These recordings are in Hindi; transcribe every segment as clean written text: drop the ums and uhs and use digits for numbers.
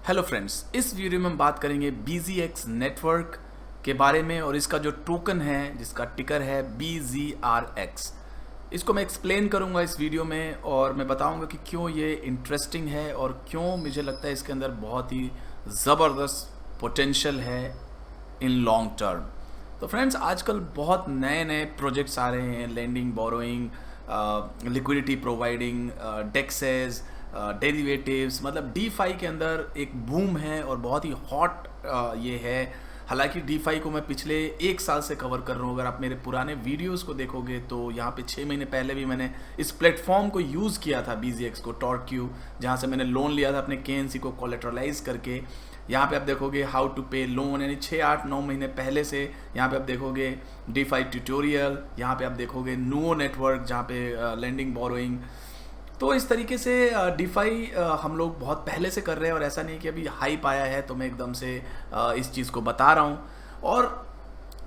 हेलो फ्रेंड्स, इस वीडियो में हम बात करेंगे BZX नेटवर्क के बारे में और इसका जो टोकन है जिसका टिकर है BZRX। इसको मैं एक्सप्लेन करूंगा इस वीडियो में और मैं बताऊंगा कि क्यों ये इंटरेस्टिंग है और क्यों मुझे लगता है इसके अंदर बहुत ही ज़बरदस्त पोटेंशियल है इन लॉन्ग टर्म। तो फ्रेंड्स, आजकल बहुत नए नए प्रोजेक्ट्स आ रहे हैं, lending, borrowing, liquidity providing, DEXes, derivatives, मतलब डीफाई के अंदर एक बूम है और बहुत ही हॉट ये है। हालांकि डीफाई को मैं पिछले 1 साल से कवर कर रहा हूँ। अगर आप मेरे पुराने वीडियोस को देखोगे तो यहाँ पे 6 महीने पहले भी मैंने इस प्लेटफॉर्म को यूज़ किया था, BZX को, टॉर्क्यू, जहाँ से मैंने लोन लिया था अपने KNC को कोलेटरलाइज करके। यहाँ पे आप देखोगे हाउ टू पे लोन, यानी 6, 8, 9 महीने पहले से यहाँ पे आप देखोगे डीफाई ट्यूटोरियल, यहाँ पे आप देखोगे नुओ नेटवर्क जहाँ पे लेंडिंग, बोरोइंग। तो इस तरीके से डीफाई हम लोग बहुत पहले से कर रहे हैं और ऐसा नहीं कि अभी हाइप आया है तो मैं एकदम से इस चीज़ को बता रहा हूँ। और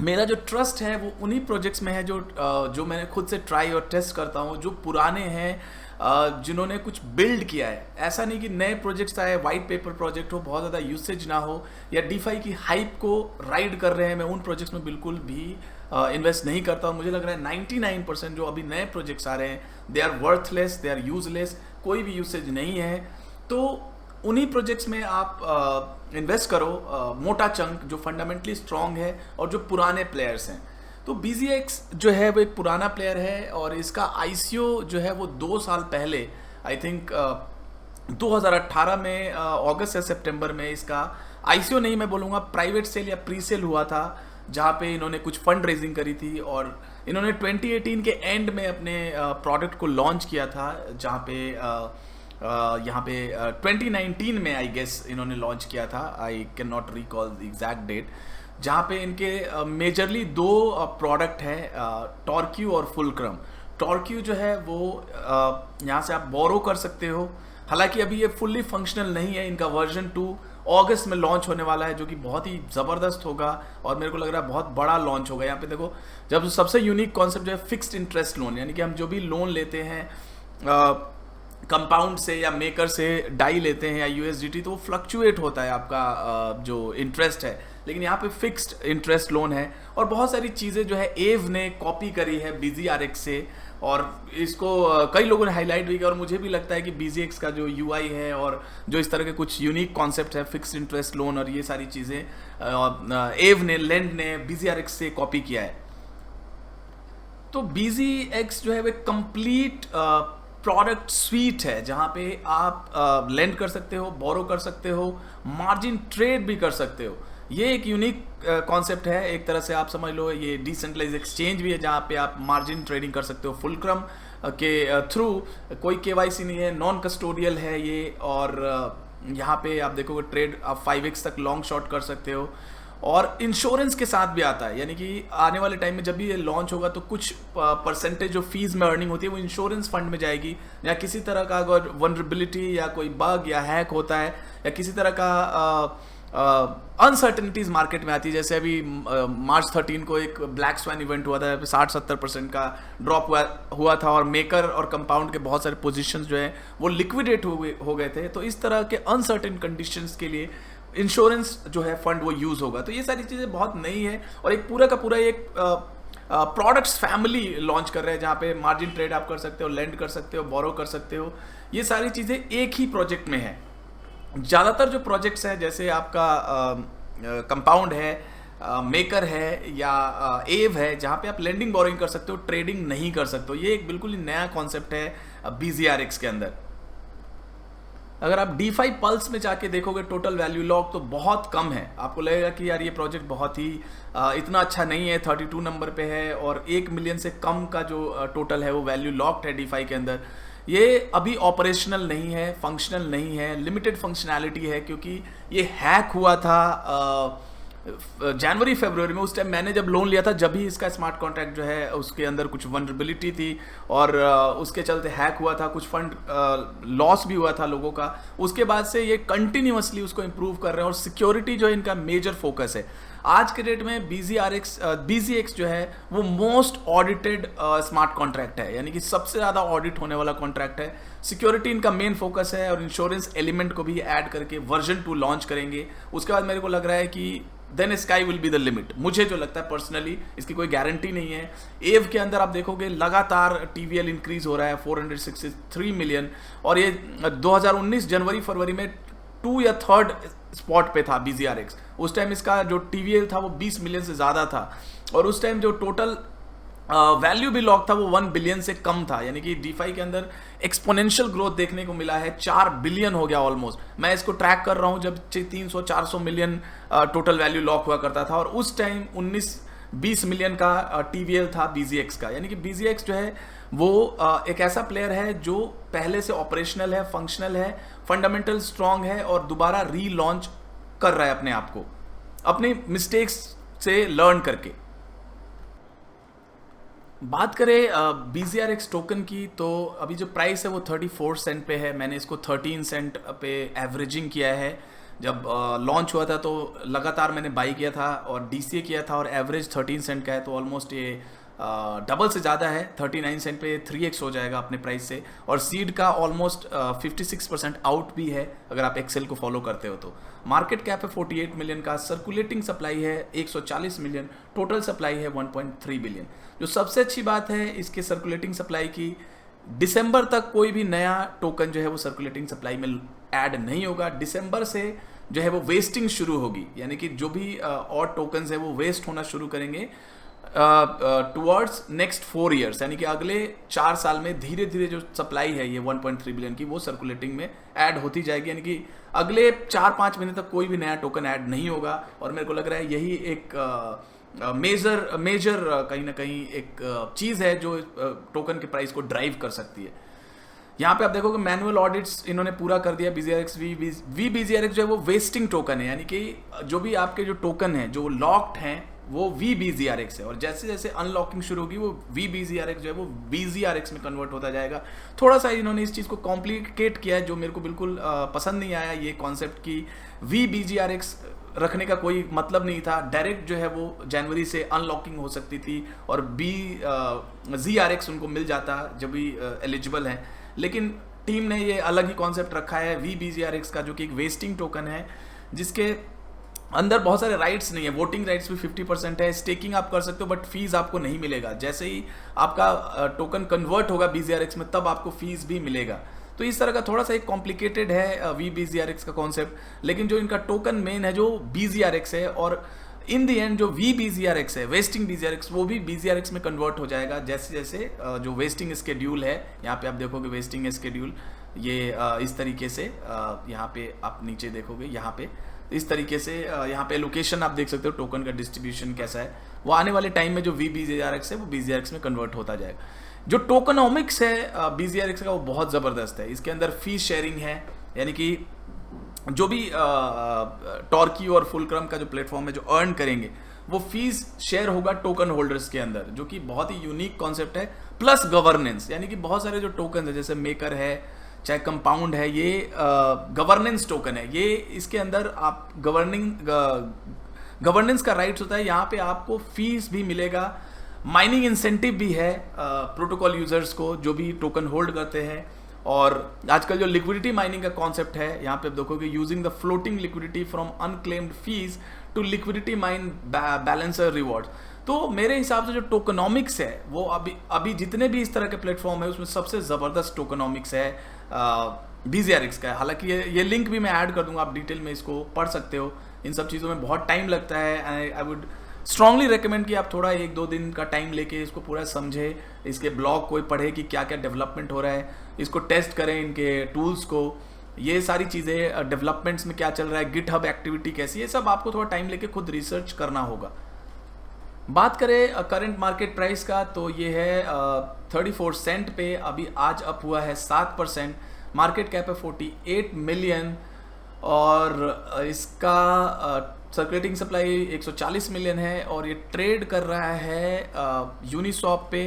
मेरा जो ट्रस्ट है वो उन्हीं प्रोजेक्ट्स में है जो मैंने खुद से ट्राई और टेस्ट करता हूँ, जो पुराने हैं, जिन्होंने कुछ बिल्ड किया है। ऐसा नहीं कि नए प्रोजेक्ट्स आए, वाइट पेपर प्रोजेक्ट हो, बहुत ज़्यादा यूसेज ना हो या डीफाई की हाइप को राइड कर रहे हैं, मैं उन प्रोजेक्ट्स में बिल्कुल भी इन्वेस्ट नहीं करता हूँ। मुझे लग रहा है 99% जो अभी नए प्रोजेक्ट्स आ रहे हैं they are worthless, they are useless, कोई भी यूसेज नहीं है। तो उन्हीं प्रोजेक्ट्स में आप इन्वेस्ट करो, मोटा चंक जो फंडामेंटली स्ट्रांग है और जो पुराने प्लेयर्स हैं। तो BZX जो है वो एक पुराना प्लेयर है और इसका ICO जो है वो 2 साल पहले, आई थिंक 2018 में अगस्त या सितंबर में इसका ICO नहीं, मैं बोलूँगा प्राइवेट सेल या प्री सेल हुआ था, जहाँ पे इन्होंने कुछ फंड रेजिंग करी थी और इन्होंने 2018 के एंड में अपने प्रोडक्ट को लॉन्च किया था, जहाँ पे यहाँ पे 2019 में आई गेस इन्होंने लॉन्च किया था। I can not recall the exact date. जहाँ पे इनके मेजरली 2 प्रोडक्ट है, टॉर्क्यू और फुलक्रम। टॉर्क्यू जो है वो यहाँ से आप बोरो कर सकते हो। हालांकि अभी ये फुल्ली फंक्शनल नहीं है, इनका वर्जन 2 अगस्त में लॉन्च होने वाला है, जो कि बहुत ही ज़बरदस्त होगा और मेरे को लग रहा है बहुत बड़ा लॉन्च होगा। यहाँ पे देखो, जब सबसे यूनिक कॉन्सेप्ट जो है फिक्स्ड इंटरेस्ट लोन, यानी कि हम जो भी लोन लेते हैं कंपाउंड से या मेकर से डाई लेते हैं या USDT, तो वो फ्लक्चुएट होता है आपका जो इंटरेस्ट है, लेकिन यहाँ पे फिक्स्ड इंटरेस्ट लोन है। और बहुत सारी चीज़ें जो है एव ने कॉपी करी है BZRX से और इसको कई लोगों ने हाईलाइट भी किया और मुझे भी लगता है कि BZX का जो UI है और जो इस तरह के कुछ यूनिक कॉन्सेप्ट है, फिक्स्ड इंटरेस्ट लोन और ये सारी चीज़ें एव ने, लेंड ने BZRX से कॉपी किया है। तो BZX जो है वो कंप्लीट प्रोडक्ट स्वीट है, जहाँ पे आप लेंड कर सकते हो, बोरो कर सकते हो, मार्जिन ट्रेड भी कर सकते हो। ये एक यूनिक कॉन्सेप्ट है, एक तरह से आप समझ लो ये डिसेंट्रलाइज एक्सचेंज भी है, जहाँ पे आप मार्जिन ट्रेडिंग कर सकते हो फुलक्रम के थ्रू। कोई KYC नहीं है, नॉन कस्टोडियल है ये और यहाँ पे आप देखोगे ट्रेड आप 5x तक लॉन्ग शॉर्ट कर सकते हो और इंश्योरेंस के साथ भी आता है। यानी कि आने वाले टाइम में जब भी ये लॉन्च होगा तो कुछ परसेंटेज जो फीस में अर्निंग होती है वो इंश्योरेंस फंड में जाएगी, या किसी तरह का अगर वनरेबिलिटी या कोई बग या हैक होता है या किसी तरह का अनसर्टेनिटीज मार्केट में आती है। जैसे अभी मार्च 13 को एक ब्लैक स्वैन इवेंट हुआ था, 60-70% का ड्रॉप हुआ था और मेकर और कंपाउंड के बहुत सारे पोजीशंस जो है वो लिक्विडेट हो गए थे। तो इस तरह के अनसर्टेन कंडीशंस के लिए इंश्योरेंस जो है फंड वो यूज होगा। तो ये सारी चीज़ें बहुत नई है और एक पूरा का पूरा एक प्रोडक्ट्स फैमिली लॉन्च कर रहे हैं, जहाँ पे मार्जिन ट्रेड आप कर सकते हो, लेंड कर सकते हो, बोरो कर सकते हो। ये सारी चीज़ें एक ही प्रोजेक्ट में है। ज़्यादातर जो प्रोजेक्ट्स हैं जैसे आपका कंपाउंड है, मेकर है या एव है, जहाँ पे आप लेंडिंग, बोरोइंग कर सकते हो, ट्रेडिंग नहीं कर सकते हो। ये एक बिल्कुल ही नया कॉन्सेप्ट है BZRX के अंदर। अगर आप डीफाई पल्स में जाके देखोगे टोटल वैल्यू लॉक तो बहुत कम है। आपको लगेगा कि यार ये प्रोजेक्ट बहुत ही इतना अच्छा नहीं है, 32 नंबर पे है और 1 मिलियन से कम का जो टोटल है वो वैल्यू लॉक्ड है डीफाई के अंदर। ये अभी ऑपरेशनल नहीं है, फंक्शनल नहीं है, लिमिटेड फंक्शनैलिटी है, क्योंकि ये हैक हुआ था जनवरी फरवरी में, उस टाइम मैंने जब लोन लिया था, जब भी इसका स्मार्ट कॉन्ट्रैक्ट जो है उसके अंदर कुछ वनरेबिलिटी थी और उसके चलते हैक हुआ था, कुछ फंड लॉस भी हुआ था लोगों का। उसके बाद से ये कंटिन्यूअसली उसको इम्प्रूव कर रहे हैं और सिक्योरिटी जो है इनका मेजर फोकस है। आज के डेट में BZX जो है वो मोस्ट ऑडिटेड स्मार्ट कॉन्ट्रैक्ट है, यानी कि सबसे ज़्यादा ऑडिट होने वाला कॉन्ट्रैक्ट है। सिक्योरिटी इनका मेन फोकस है और इंश्योरेंस एलिमेंट को भी ऐड करके वर्जन 2 लॉन्च करेंगे। उसके बाद मेरे को लग रहा है कि then sky will be the limit. मुझे जो लगता है पर्सनली, इसकी कोई गारंटी नहीं है। एव के अंदर आप देखोगे लगातार TVL इंक्रीज हो रहा है 463 मिलियन, और ये 2019 जनवरी फरवरी में 2 या 3rd स्पॉट पे था BZRX। उस टाइम इसका जो TVL था वो 20 मिलियन से ज़्यादा था, और उस टाइम जो टोटल वैल्यू भी लॉक था वो 1 बिलियन से कम था। यानी कि DeFi के अंदर एक्सपोनेंशियल ग्रोथ देखने को मिला है, 4 बिलियन हो गया ऑलमोस्ट। मैं इसको ट्रैक कर रहा हूँ जब 300-400 मिलियन टोटल वैल्यू लॉक हुआ करता था, और उस टाइम 19-20 मिलियन का TVL था BZX का। यानी कि BZX जो है वो एक ऐसा प्लेयर है जो पहले से ऑपरेशनल है, फंक्शनल है, फंडामेंटल स्ट्रांग है और दोबारा रीलॉन्च कर रहा है अपने आप को, अपने मिस्टेक्स से लर्न करके। बात करें BZRX टोकन की, तो अभी जो प्राइस है वो 34 सेंट पे है। मैंने इसको 13 सेंट पे एवरेजिंग किया है। जब लॉन्च हुआ था तो लगातार मैंने बाई किया था और DCA किया था, और एवरेज 13 सेंट का है, तो ऑलमोस्ट ये डबल से ज़्यादा है। 39 सेंट पे 3x हो जाएगा अपने प्राइस से, और सीड का ऑलमोस्ट 56% आउट भी है अगर आप एक्सेल को फॉलो करते हो तो। मार्केट कैप है 48 मिलियन का, सर्कुलेटिंग सप्लाई है 140 मिलियन, टोटल सप्लाई है 1.3 बिलियन। जो सबसे अच्छी बात है इसके सर्कुलेटिंग सप्लाई की, दिसंबर तक कोई भी नया टोकन जो है वो सर्कुलेटिंग सप्लाई में ऐड नहीं होगा। दिसंबर से जो है वो वेस्टिंग शुरू होगी, यानी कि जो भी और टोकन्स है वो वेस्ट होना शुरू करेंगे टुवर्ड्स नेक्स्ट 4 ईयर्स, यानी कि अगले 4 साल में धीरे धीरे जो सप्लाई है ये 1.3 बिलियन की वो सर्कुलेटिंग में ऐड होती जाएगी। यानी कि अगले 4-5 महीने तक कोई भी नया टोकन ऐड नहीं होगा, और मेरे को लग रहा है यही एक मेजर कहीं ना कहीं एक चीज़ है जो टोकन के प्राइस को ड्राइव कर सकती है। यहाँ पे आप देखोगे मैनुअल ऑडिट्स इन्होंने पूरा कर दिया। BZRX VBZRX जो है वो वेस्टिंग टोकन है, यानी कि जो भी आपके जो टोकन है जो लॉक्ड हैं वो VBZRX है, और जैसे जैसे अनलॉकिंग शुरू होगी वो VBZRX जो है वो BZRX में कन्वर्ट होता जाएगा। थोड़ा सा इन्होंने इस चीज़ को कॉम्प्लिकेट किया है, जो मेरे को बिल्कुल पसंद नहीं आया। ये कॉन्सेप्ट की VBZRX रखने का कोई मतलब नहीं था। डायरेक्ट जो है वो जनवरी से अनलॉकिंग हो सकती थी और BZRX उनको मिल जाता जब भी एलिजिबल है, लेकिन टीम ने ये अलग ही कॉन्सेप्ट रखा है VBZRX का, जो कि एक वेस्टिंग टोकन है जिसके अंदर बहुत सारे राइट्स नहीं है। वोटिंग राइट्स भी 50% है, स्टेकिंग आप कर सकते हो बट फीस आपको नहीं मिलेगा। जैसे ही आपका टोकन कन्वर्ट होगा BZRX में तब आपको फीस भी मिलेगा। तो इस तरह का थोड़ा सा एक कॉम्प्लिकेटेड है VBZRX का कॉन्सेप्ट, लेकिन जो इनका टोकन मेन है जो BZRX है, और इन दी एंड जो VBZRX है वेस्टिंग BZRX वो भी BZRX में कन्वर्ट हो जाएगा जैसे जैसे जो वेस्टिंग स्केड्यूल है। यहाँ पे आप देखोगे वेस्टिंग स्केड्यूल ये इस तरीके से, यहाँ पे आप नीचे देखोगे, यहाँ पे इस तरीके से यहाँ पे लोकेशन आप देख सकते हो टोकन का डिस्ट्रीब्यूशन कैसा है। वो आने वाले टाइम में जो VBZRX है वो BZRX में कन्वर्ट होता जाएगा। जो टोकनोमिक्स है BZRX का वो बहुत ज़बरदस्त है। इसके अंदर फीस शेयरिंग है, यानी कि जो भी टॉर्की और फुलक्रम का जो प्लेटफॉर्म है जो अर्न करेंगे वो फीस शेयर होगा टोकन होल्डर्स के अंदर, जो कि बहुत ही यूनिक कॉन्सेप्ट है। प्लस गवर्नेंस, यानी कि बहुत सारे जो टोकन है जैसे मेकर है चाहे कंपाउंड है, ये गवर्नेंस टोकन है। ये इसके अंदर आप गवर्नेंस का राइट्स होता है। यहाँ पे आपको फीस भी मिलेगा, माइनिंग इंसेंटिव भी है प्रोटोकॉल यूजर्स को जो भी टोकन होल्ड करते हैं। और आजकल जो लिक्विडिटी माइनिंग का कॉन्सेप्ट है, यहाँ पे आप देखोगे using the floating liquidity from unclaimed fees to liquidity mine balancer reward. तो मेरे हिसाब से जो टोकनोमिक्स है वो अभी जितने भी इस तरह के प्लेटफॉर्म है उसमें सबसे ज़बरदस्त टोकनोमिक्स है BZRX का है। हालांकि ये लिंक भी मैं ऐड कर दूंगा, आप डिटेल में इसको पढ़ सकते हो। इन सब चीज़ों में बहुत टाइम लगता है। आई वुड स्ट्रांगली रेकमेंड कि आप थोड़ा 1-2 दिन का टाइम लेके इसको पूरा समझे, इसके ब्लॉग कोई पढ़े कि क्या क्या डेवलपमेंट हो रहा है, इसको टेस्ट करें, इनके टूल्स को, ये सारी चीज़ें डेवलपमेंट्स में क्या चल रहा है, गिटहब एक्टिविटी कैसी, ये सब आपको थोड़ा टाइम लेके खुद रिसर्च करना होगा। बात करें करंट मार्केट प्राइस का तो ये है 34 सेंट पे, अभी आज अप हुआ है 7%। मार्केट कैप है 48 मिलियन और इसका सर्कुलेटिंग सप्लाई 140 मिलियन है और ये ट्रेड कर रहा है यूनिसॉप पे।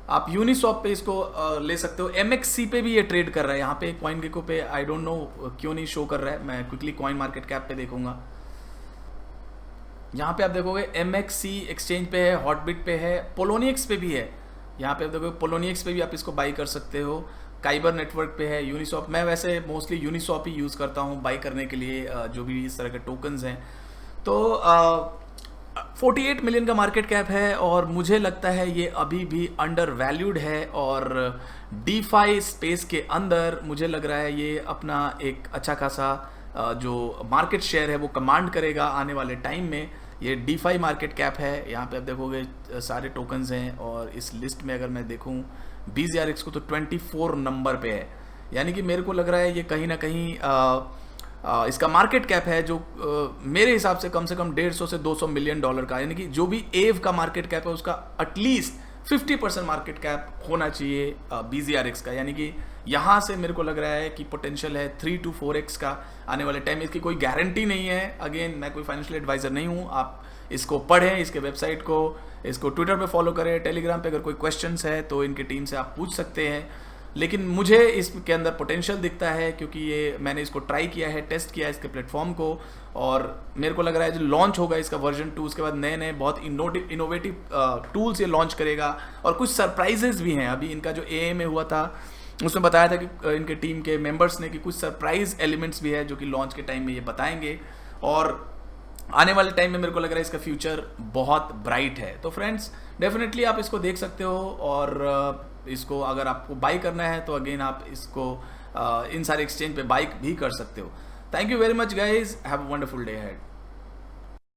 आप यूनिसॉप पे इसको ले सकते हो। MXC पे भी ये ट्रेड कर रहा है। यहाँ पे CoinGecko पे आई डोंट नो क्यों नहीं शो कर रहा है, मैं क्विकली कॉइन मार्केट कैप पे देखूंगा। यहाँ पे आप देखोगे MXC एक्सचेंज पे है, हॉटबिट पे है, पोलोनिक्स पे भी है। यहाँ पे आप देखोगे पोलोनिक्स पे भी आप इसको बाई कर सकते हो। काइबर नेटवर्क पे है, यूनिसॉप। मैं वैसे मोस्टली यूनिसॉप ही यूज़ करता हूँ बाई करने के लिए जो भी इस तरह के टोकन्स हैं। तो 48 मिलियन का मार्केट कैप है और मुझे लगता है ये अभी भी अंडर वैल्यूड है और डीफाई स्पेस के अंदर मुझे लग रहा है ये अपना एक अच्छा खासा जो मार्केट शेयर है वो कमांड करेगा आने वाले टाइम में। ये डीफाई मार्केट कैप है। यहाँ पे आप देखोगे सारे टोकन्स हैं और इस लिस्ट में अगर मैं देखूँ BZRX को तो 24 नंबर पे है। यानी कि मेरे को लग रहा है ये कहीं ना कहीं इसका मार्केट कैप है जो मेरे हिसाब से कम 150 से 200 मिलियन डॉलर का, यानी कि जो भी एव का मार्केट कैप है उसका एटलीस्ट 50% मार्केट कैप होना चाहिए BZRX का। यानी कि यहाँ से मेरे को लग रहा है कि पोटेंशियल है 3 to 4x का आने वाले टाइम में। इसकी कोई गारंटी नहीं है, अगेन मैं कोई फाइनेंशियल एडवाइजर नहीं हूँ। आप इसको पढ़ें, इसके वेबसाइट को, इसको ट्विटर पे फॉलो करें, टेलीग्राम पे अगर कोई क्वेश्चंस है तो इनकी टीम से आप पूछ सकते हैं। लेकिन मुझे इसके अंदर पोटेंशियल दिखता है क्योंकि ये मैंने इसको ट्राई किया है, टेस्ट किया है इसके प्लेटफॉर्म को और मेरे को लग रहा है जो लॉन्च होगा इसका वर्जन 2 उसके बाद नए नए बहुत इनोवेटिव टूल्स ये लॉन्च करेगा और कुछ सरप्राइजेज भी हैं। अभी इनका जो AMA हुआ था उसमें बताया था कि इनके टीम के मेंबर्स ने कि कुछ सरप्राइज एलिमेंट्स भी है जो कि लॉन्च के टाइम में ये बताएंगे और आने वाले टाइम में मेरे को लग रहा है इसका फ्यूचर बहुत ब्राइट है। तो फ्रेंड्स डेफिनेटली आप इसको देख सकते हो और इसको अगर आपको बाई करना है तो अगेन आप इसको इन सारे एक्सचेंज पे बाई भी कर सकते हो। Thank you very much guys, have a wonderful day ahead.